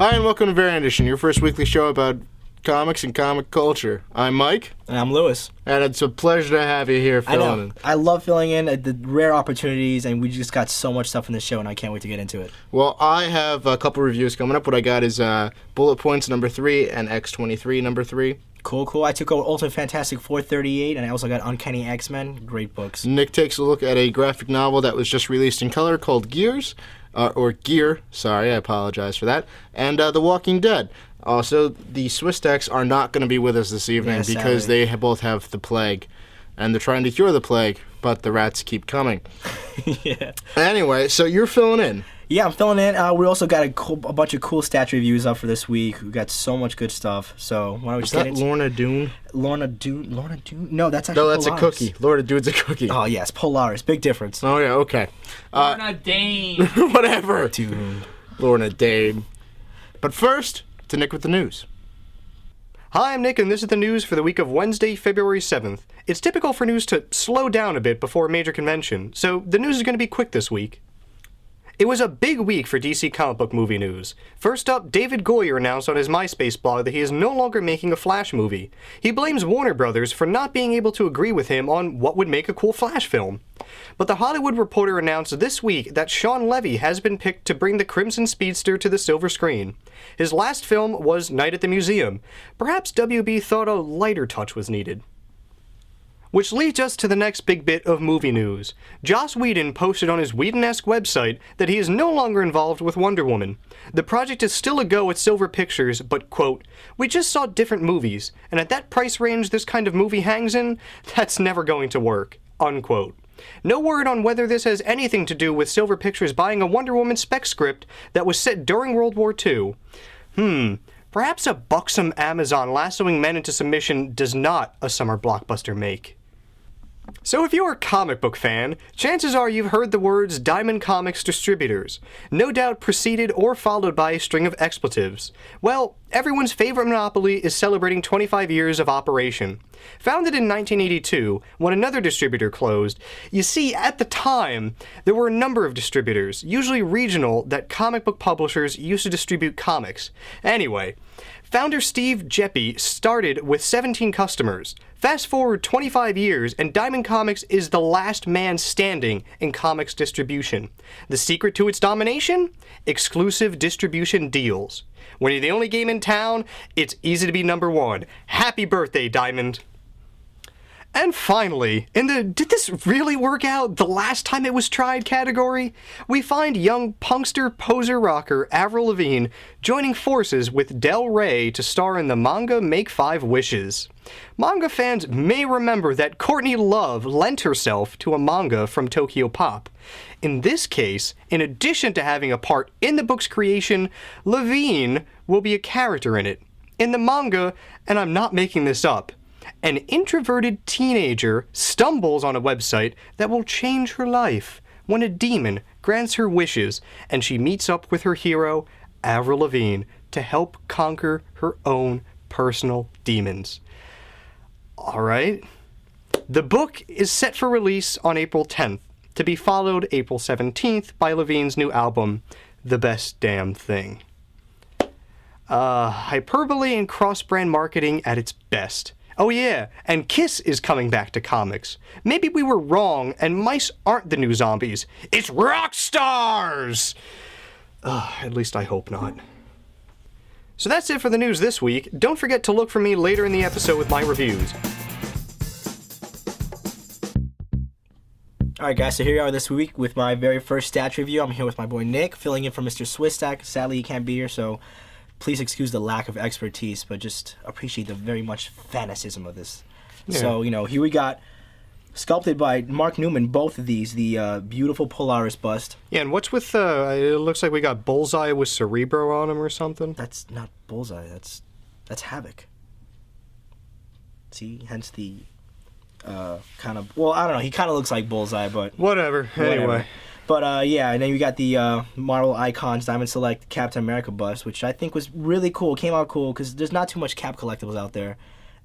Hi, and welcome to Variant Edition, your first weekly show about comics and comic culture. I'm Mike. And I'm Lewis. And it's a pleasure to have you here filling in. I love filling in the rare opportunities, and we just got so much stuff in this show, and I can't wait to get into it. Well, I have a couple reviews coming up. What I got is Bullet Points number 3 and X-23 number 3. Cool. I took out Ultimate Fantastic 438, and I also got Uncanny X-Men. Great books. Nick takes a look at a graphic novel that was just released in color called Gear, I apologize for that, and The Walking Dead. Also, the Swiss Decks are not going to be with us this evening because they both have the plague, and they're trying to cure the plague, but the rats keep coming. Yeah. Anyway, so you're filling in. Yeah, I'm filling in. We also got a bunch of cool stats reviews up for this week. We got so much good stuff. So why don't we just get into Lorna Doone? Lorna Doone? No, that's actually Polaris. A cookie. Lorna Doone's a cookie. Oh, yes, Polaris. Big difference. Oh, yeah, okay. Lorna Dane. Whatever. Dude. Lorna Dane. But first, to Nick with the news. Hi, I'm Nick, and this is the news for the week of Wednesday, February 7th. It's typical for news to slow down a bit before a major convention, so the news is going to be quick this week. It was a big week for DC comic book movie news. First up, David Goyer announced on his MySpace blog that he is no longer making a Flash movie. He blames Warner Brothers for not being able to agree with him on what would make a cool Flash film. But The Hollywood Reporter announced this week that Sean Levy has been picked to bring the Crimson Speedster to the silver screen. His last film was Night at the Museum. Perhaps WB thought a lighter touch was needed. Which leads us to the next big bit of movie news. Joss Whedon posted on his Whedon-esque website that he is no longer involved with Wonder Woman. The project is still a go at Silver Pictures, but, quote, "We just saw different movies, and at that price range this kind of movie hangs in, that's never going to work," unquote. No word on whether this has anything to do with Silver Pictures buying a Wonder Woman spec script that was set during World War II. Perhaps a buxom Amazon lassoing men into submission does not a summer blockbuster make. So if you're a comic book fan, chances are you've heard the words Diamond Comics Distributors, no doubt preceded or followed by a string of expletives. Well, everyone's favorite monopoly is celebrating 25 years of operation. Founded in 1982, when another distributor closed, you see, at the time, there were a number of distributors, usually regional, that comic book publishers used to distribute comics. Anyway, founder Steve Geppi started with 17 customers. Fast forward 25 years, and Diamond Comics is the last man standing in comics distribution. The secret to its domination? Exclusive distribution deals. When you're the only game in town, it's easy to be number one. Happy birthday, Diamond! And finally, in the "did this really work out the last time it was tried" category, we find young punkster poser rocker Avril Lavigne joining forces with Del Rey to star in the manga Make 5 Wishes. Manga fans may remember that Courtney Love lent herself to a manga from Tokyo Pop. In this case, in addition to having a part in the book's creation, Lavigne will be a character in it. In the manga, and I'm not making this up, an introverted teenager stumbles on a website that will change her life when a demon grants her wishes and she meets up with her hero, Avril Lavigne, to help conquer her own personal demons. Alright. The book is set for release on April 10th, to be followed April 17th by Lavigne's new album, The Best Damn Thing. Hyperbole and cross-brand marketing at its best. Oh yeah, and Kiss is coming back to comics. Maybe we were wrong, and mice aren't the new zombies. It's rock stars! At least I hope not. So that's it for the news this week. Don't forget to look for me later in the episode with my reviews. Alright guys, so here we are this week with my very first stats review. I'm here with my boy Nick, filling in for Mr. Swisstack. Sadly, he can't be here, so please excuse the lack of expertise, but just appreciate the very much fanaticism of this. Yeah. So, here we got, sculpted by Mark Newman, both of these, the beautiful Polaris bust. Yeah, and what's with, it looks like we got Bullseye with Cerebro on him or something? That's not Bullseye, that's Havoc. See, hence the kind of, well, I don't know, he kind of looks like Bullseye, but Whatever. Anyway. But, yeah, and then you got the Marvel Icons Diamond Select Captain America bust, which I think was really cool. It came out cool because there's not too much Cap collectibles out there.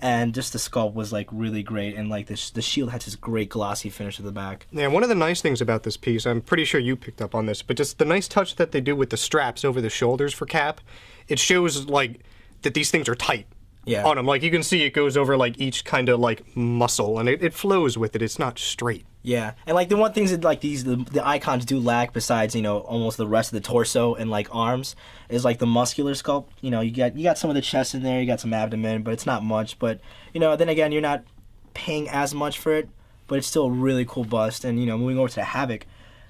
And just the sculpt was like really great, and like the shield had this great glossy finish at the back. Yeah, one of the nice things about this piece, I'm pretty sure you picked up on this, but just the nice touch that they do with the straps over the shoulders for Cap, it shows like that these things are tight. Yeah. On him. Like you can see it goes over like each kind of like muscle, and it flows with it. It's not straight. Yeah, and like the one things that like the icons do lack, besides almost the rest of the torso and like arms, is like the muscular sculpt. You got some of the chest in there, you got some abdomen, but it's not much. But then again, you're not paying as much for it, but it's still a really cool bust. And moving over to the Havoc,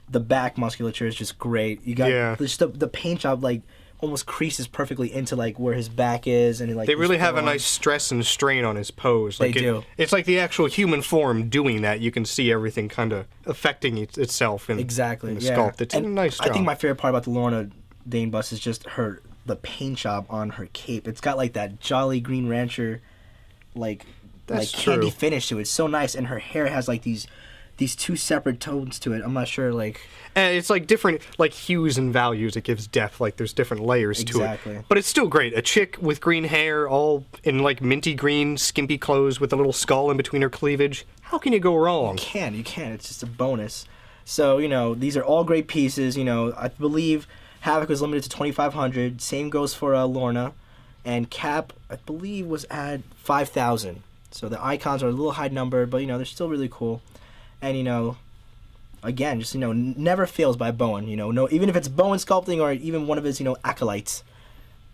the back musculature is just great. You got just the paint job like almost creases perfectly into like where his back is, and like they really have a nice stress and strain on his pose. Like they do. It's like the actual human form doing that. You can see everything kind of affecting itself in, exactly in the yeah. sculpt. It's a nice job. I think my favorite part about the Lorna Dane bust is just the paint job on her cape. It's got like that Jolly Green Rancher like candy finish to it. It's so nice, and her hair has like these two separate tones to it. I'm not sure like. And it's like different like hues and values. It gives depth. Like there's different layers to it. But it's still great. A chick with green hair, all in like minty green, skimpy clothes with a little skull in between her cleavage. How can you go wrong? You can. It's just a bonus. So these are all great pieces. I believe Havoc was limited to 2,500. Same goes for Lorna, and Cap I believe was at 5,000. So the icons are a little high number, but they're still really cool. And again, just never fails by Bowen. No, even if it's Bowen sculpting or even one of his acolytes,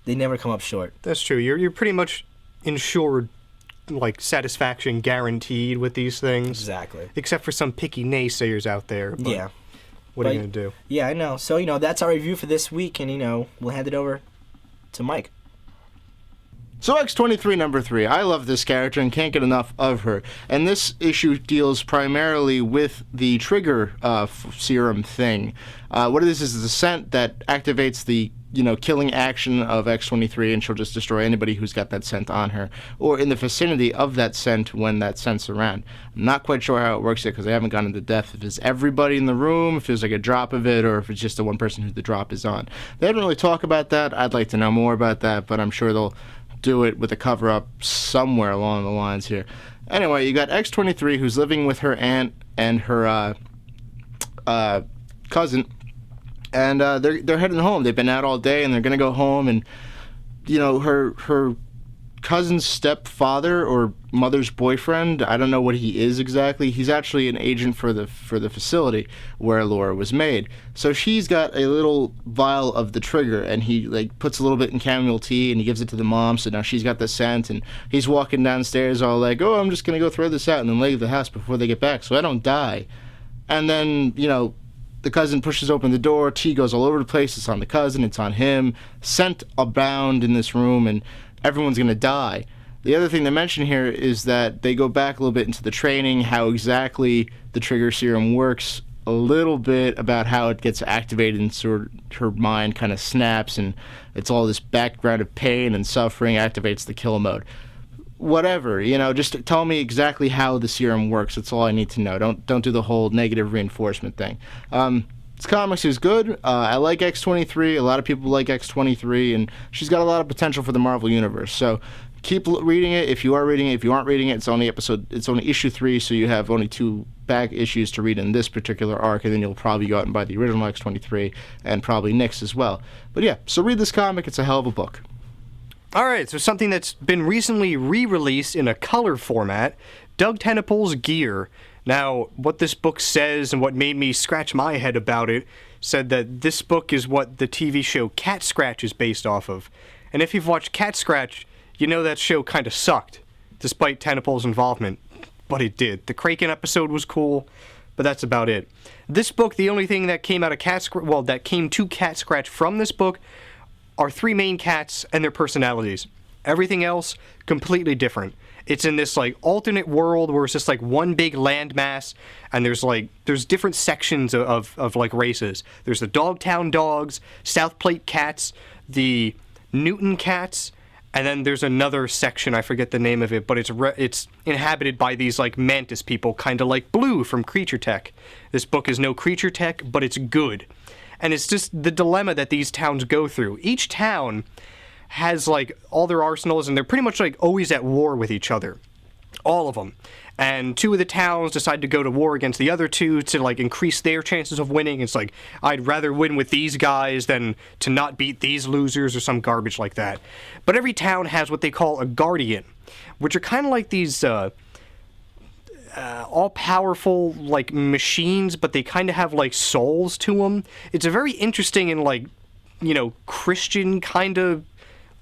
they never come up short. That's true. You're pretty much ensured like satisfaction guaranteed with these things. Exactly. Except for some picky naysayers out there. But yeah. What are you gonna do? Yeah, I know. So that's our review for this week, and we'll hand it over to Mike. So X-23 number 3, I love this character and can't get enough of her. And this issue deals primarily with the trigger serum thing. What it is the scent that activates the killing action of X-23, and she'll just destroy anybody who's got that scent on her, or in the vicinity of that scent when that scent's around. I'm not quite sure how it works yet because I haven't gone into depth if it's everybody in the room, if there's like a drop of it, or if it's just the one person who the drop is on. They haven't really talked about that. I'd like to know more about that, but I'm sure they'll do it with a cover-up somewhere along the lines here. Anyway, you got X-23 who's living with her aunt and her cousin, and they're heading home. They've been out all day, and they're gonna go home. And her cousin's stepfather or mother's boyfriend, I don't know what he is exactly. He's actually an agent for the facility where Laura was made. So she's got a little vial of the trigger, and he like puts a little bit in chamomile tea, and he gives it to the mom. So now she's got the scent, and he's walking downstairs all like, "Oh, I'm just gonna go throw this out and then leave the house before they get back, so I don't die." And then the cousin pushes open the door. Tea goes all over the place. It's on the cousin. It's on him. Scent abound in this room, and everyone's going to die. The other thing to mention here is that they go back a little bit into the training, how exactly the trigger serum works, a little bit about how it gets activated and sort of her mind kind of snaps, and it's all this background of pain and suffering activates the kill mode. Whatever, just tell me exactly how the serum works. That's all I need to know. Don't do the whole negative reinforcement thing. This comics is good. I like X-23. A lot of people like X-23, and she's got a lot of potential for the Marvel Universe. So keep reading it if you are reading it. If you aren't reading it, it's only issue 3, so you have only 2 back issues to read in this particular arc, and then you'll probably go out and buy the original X-23 and probably Nick's as well. But yeah, so read this comic. It's a hell of a book. All right, so something that's been recently re-released in a color format, Doug Tenaple's Gear. Now, what this book says and what made me scratch my head about it said that this book is what the TV show Cat Scratch is based off of. And if you've watched Cat Scratch, you know that show kind of sucked, despite Tenaple's involvement. But it did. The Kraken episode was cool, but that's about it. This book, the only thing that came out of that came to Cat Scratch from this book are 3 main cats and their personalities. Everything else, completely different. It's in this like alternate world where it's just like one big landmass, and there's different sections of like races. There's the Dogtown dogs, South Plate cats, the Newton cats, and then there's another section, I forget the name of it, but it's inhabited by these like mantis people, kind of like Blue from Creature Tech. This book is no Creature Tech, but it's good. And it's just the dilemma that these towns go through. Each town has, like, all their arsenals, and they're pretty much, like, always at war with each other. All of them. And 2 of the towns decide to go to war against the other 2 to, like, increase their chances of winning. It's like, I'd rather win with these guys than to not beat these losers or some garbage like that. But every town has what they call a guardian, which are kind of like these all-powerful, like, machines, but they kind of have, like, souls to them. It's a very interesting and, like, you know, Christian kind of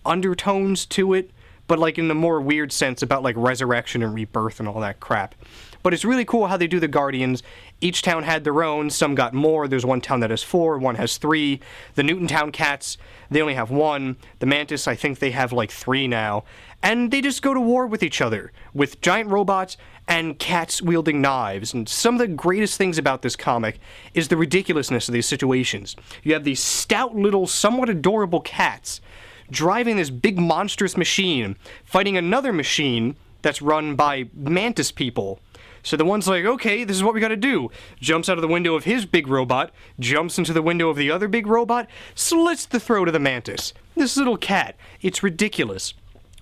undertones to it, but, like, in the more weird sense about, like, resurrection and rebirth and all that crap. But it's really cool how they do the Guardians. Each town had their own. Some got more. There's one town that has 4. One has 3. The Newtontown Cats, they only have 1. The Mantis, I think they have, like, 3 now. And they just go to war with each other, with giant robots and cats wielding knives. And some of the greatest things about this comic is the ridiculousness of these situations. You have these stout little, somewhat adorable cats driving this big monstrous machine, fighting another machine that's run by mantis people. So the one's like, okay, this is what we gotta do. Jumps out of the window of his big robot, jumps into the window of the other big robot, slits the throat of the mantis. This little cat. It's ridiculous.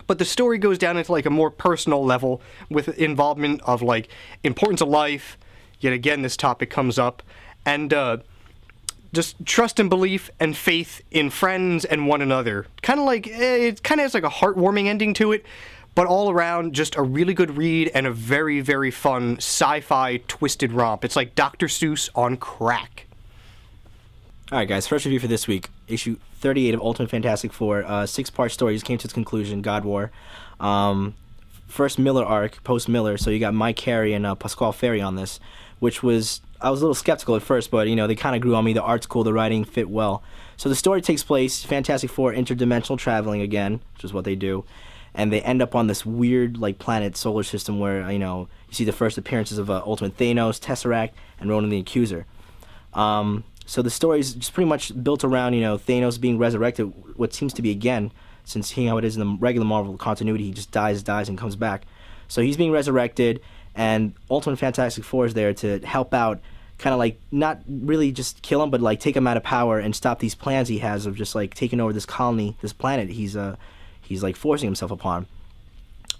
But the story goes down into, like, a more personal level with involvement of, like, importance of life. Yet again, this topic comes up. And, just trust and belief and faith in friends and one another. Kind of like, it kind of has like a heartwarming ending to it, but all around just a really good read and a very, very fun sci-fi twisted romp. It's like Dr. Seuss on crack. Alright guys, first review for this week. Issue 38 of Ultimate Fantastic Four. 6-part story just came to its conclusion, God War. First Miller arc, post-Miller, so you got Mike Carey and Pasquale Ferry on this, which was... I was a little skeptical at first, but, you know, they kind of grew on me. The art's cool, the writing fit well. So the story takes place, Fantastic Four interdimensional traveling again, which is what they do, and they end up on this weird, like, planet solar system where, you know, you see the first appearances of Ultimate Thanos, Tesseract, and Ronan the Accuser. So the story is just pretty much built around, you know, Thanos being resurrected, what seems to be again, since seeing how it is in the regular Marvel continuity, he just dies, and comes back. So he's being resurrected, and Ultimate Fantastic Four is there to help out, kind of like, not really just kill him, but like take him out of power and stop these plans he has of just like taking over this colony, this planet he's like forcing himself upon.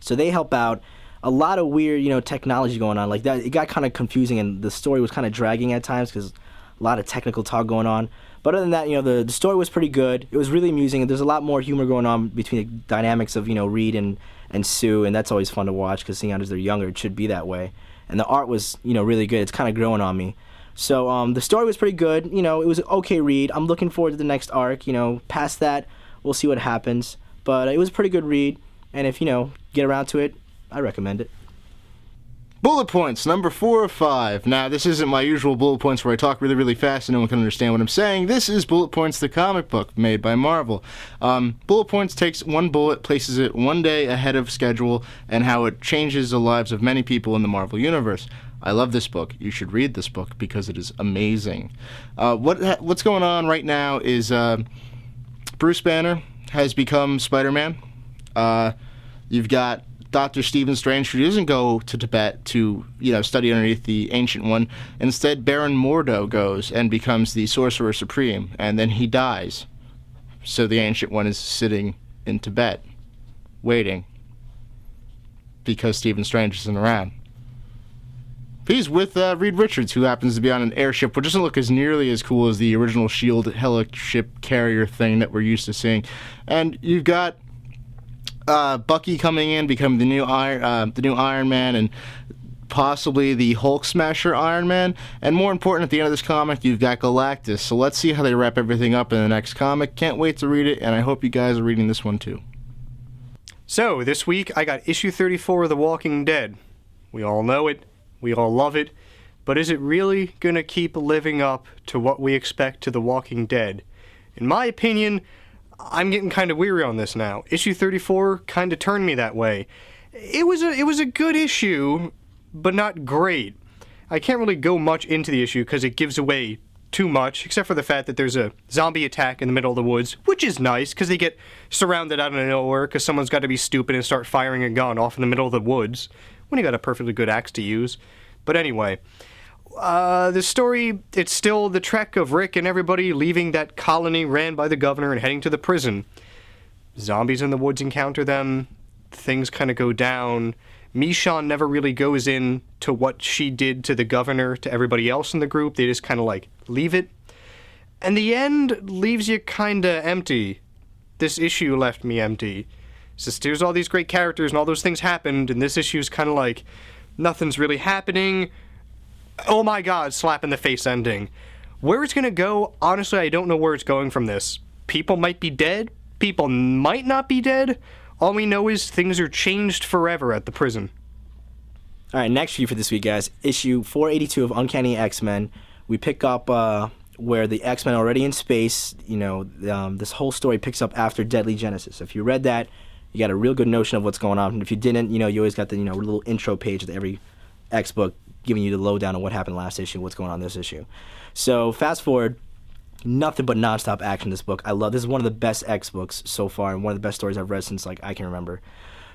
So they help out. A lot of weird, you know, technology going on like that. It got kind of confusing, and the story was kind of dragging at times because a lot of technical talk going on. But other than that, you know, the story was pretty good. It was really amusing, and there's a lot more humor going on between the dynamics of, you know, Reed and Sue, and that's always fun to watch because seeing as they're younger, it should be that way. And the art was, you know, really good. It's kind of growing on me. So the story was pretty good. You know, it was an okay read. I'm looking forward to the next arc. You know, past that, we'll see what happens. But it was a pretty good read, and if, you know, get around to it, I recommend it. Bullet points, number 4 of 5. Now, this isn't my usual bullet points where I talk really, really fast and no one can understand what I'm saying. This is Bullet Points, the comic book made by Marvel. Bullet Points takes one bullet, places it one day ahead of schedule, and how it changes the lives of many people in the Marvel Universe. I love this book. You should read this book because it is amazing. What's going on right now is Bruce Banner has become Spider-Man. You've got Dr. Stephen Strange, who doesn't go to Tibet to, you know, study underneath the Ancient One. Instead, Baron Mordo goes and becomes the Sorcerer Supreme, and then he dies. So the Ancient One is sitting in Tibet, waiting, because Stephen Strange isn't around. He's with Reed Richards, who happens to be on an airship, which doesn't look as nearly as cool as the original S.H.I.E.L.D. heli-ship carrier thing that we're used to seeing. And you've got Bucky coming in, becoming the new Iron Man, and possibly the Hulk Smasher Iron Man. And more important, at the end of this comic, you've got Galactus. So let's see how they wrap everything up in the next comic. Can't wait to read it, and I hope you guys are reading this one too. So, this week I got issue 34 of The Walking Dead. We all know it. We all love it. But is it really gonna keep living up to what we expect to The Walking Dead? In my opinion, I'm getting kind of weary on this now. Issue 34 kind of turned me that way. It was a good issue, but not great. I can't really go much into the issue because it gives away too much, except for the fact that there's a zombie attack in the middle of the woods, which is nice because they get surrounded out of nowhere because someone's got to be stupid and start firing a gun off in the middle of the woods when you got a perfectly good axe to use. But anyway, the story, it's still the trek of Rick and everybody leaving that colony ran by the governor and heading to the prison. zombies in the woods encounter them. Things kind of go down. Michonne never really goes in to what she did to the governor, to everybody else in the group. They just kind of, like, leave it. And the end leaves you kind of empty. This issue left me empty. It's just, there's all these great characters and all those things happened, and this issue's kind of like, nothing's really happening. Oh my god, slap in the face ending. Where it's gonna go, honestly, I don't know where it's going from this. People might be dead. People might not be dead. All we know is things are changed forever at the prison. All right, next review for this week, guys. Issue 482 of Uncanny X-Men. We pick up where the X-Men are already in space. You know, this whole story picks up after Deadly Genesis. If you read that, you got a real good notion of what's going on. And if you didn't, you know, you always got the, you know, little intro page of every X book giving you the lowdown on what happened last issue, what's going on this issue. So fast forward, nothing but nonstop action in this book. I love this is one of the best X books so far, and one of the best stories I've read since like I can remember.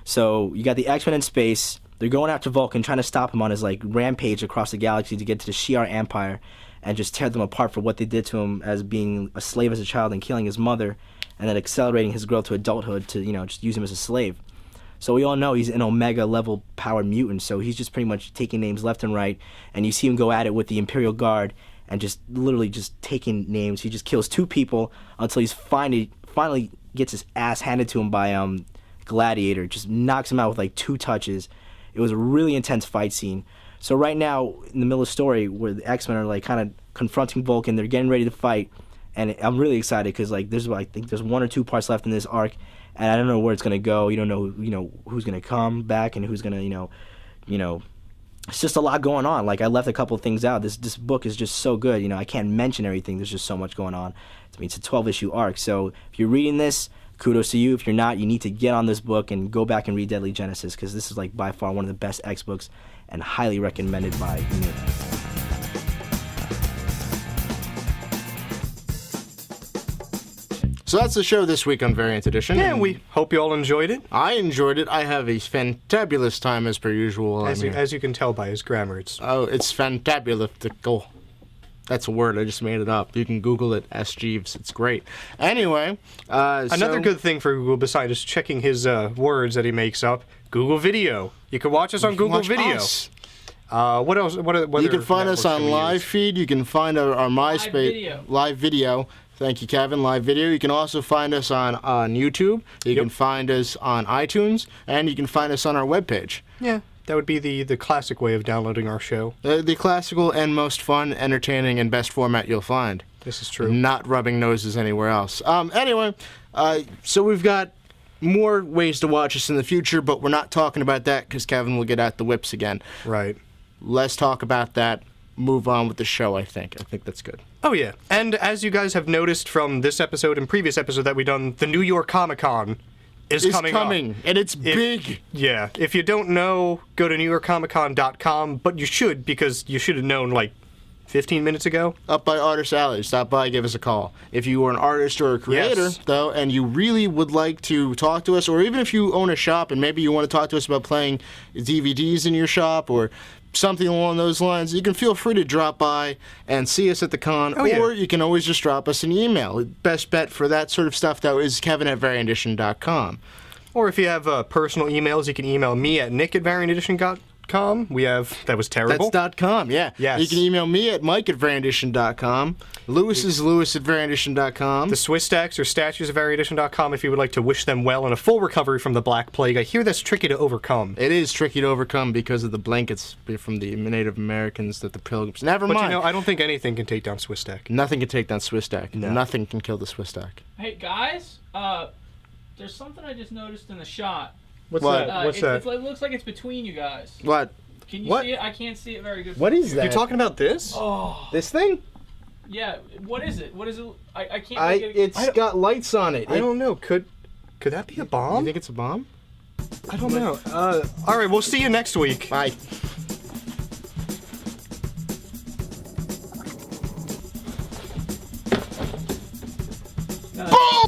So you got the X-Men in space. They're going after Vulcan, trying to stop him on his like rampage across the galaxy to get to the Shi'ar Empire and just tear them apart for what they did to him as being a slave as a child and killing his mother, and then accelerating his growth to adulthood to, you know, just use him as a slave. So we all know he's an Omega level powered mutant, so he's just pretty much taking names left and right, and you see him go at it with the Imperial Guard and just literally just taking names. He just kills 2 people until he's finally gets his ass handed to him by Gladiator, just knocks him out with like 2 touches. It was a really intense fight scene. So right now, in the middle of the story, where the X-Men are like kind of confronting Vulcan, they're getting ready to fight, and I'm really excited because like I think there's 1 or 2 parts left in this arc, and I don't know where it's gonna go. You don't know, you know, who's gonna come back and who's gonna, you know, it's just a lot going on. Like I left a couple of things out. This book is just so good. You know, I can't mention everything. There's just so much going on. I mean, it's a 12-issue arc. So if you're reading this, kudos to you. If you're not, you need to get on this book and go back and read Deadly Genesis, because this is like by far one of the best X books and highly recommended by me. So that's the show this week on Variant Edition. Yeah, and we hope you all enjoyed it. I enjoyed it. I have a fantabulous time as per usual. As you can tell by his grammar, it's fantabulistical. That's a word. I just made it up. You can Google it. Ask Jeeves. It's great. Anyway, another good thing for Google besides checking his words that he makes up. Google Video. You can watch us on Google Video. Us. What else? What you can find us on Live Feed. You can find our MySpace Live Video. Thank you, Kevin. Live Video. You can also find us on YouTube. You can find us on iTunes, and you can find us on our webpage. Yeah, that would be the classic way of downloading our show. The classical and most fun, entertaining, and best format you'll find. This is true. Not rubbing noses anywhere else. Anyway, so we've got more ways to watch us in the future, but we're not talking about that because Kevin will get out the whips again. Right. Let's talk about that. Move on with the show, I think. I think that's good. Oh, yeah. And as you guys have noticed from this episode and previous episode that we've done, the New York Comic-Con is coming up. And it's big. Yeah. If you don't know, go to NewYorkComicCon.com, but you should, because you should have known, like, 15 minutes ago. Up by Artist Alley. Stop by, give us a call. If you are an artist or a creator, though, and you really would like to talk to us, or even if you own a shop and maybe you want to talk to us about playing DVDs in your shop or something along those lines, you can feel free to drop by and see us at the con, or you can always just drop us an email. Best bet for that sort of stuff, though, is kevin@variantedition.com. Or if you have personal emails, you can email me at nick@variantedition.com. We have, that was terrible. That's .com, yeah. Yes. You can email me at mike@variantedition.com. Lewis is lewis@variantedition.com. The Swiss stacks or statues of variantedition.com if you would like to wish them well and a full recovery from the Black Plague. I hear that's tricky to overcome. It is tricky to overcome because of the blankets from the Native Americans that the Pilgrims... Never mind. But you know, I don't think anything can take down Swiss stack. Nothing can take down Swiss stack. No. Nothing can kill the Swiss stack. Hey guys, there's something I just noticed in the shot. What's What? that? What's that? It looks like it's between you guys. What? Can you What? see it? I can't see it very good. What is that? You're talking about this? Oh, This thing? yeah. What is it? What is it? I can't. Make it. It's got lights on it. I don't know. Could that be a You bomb? think it's a bomb? I don't know. All right, we'll see you next week. Bye. No. Boom!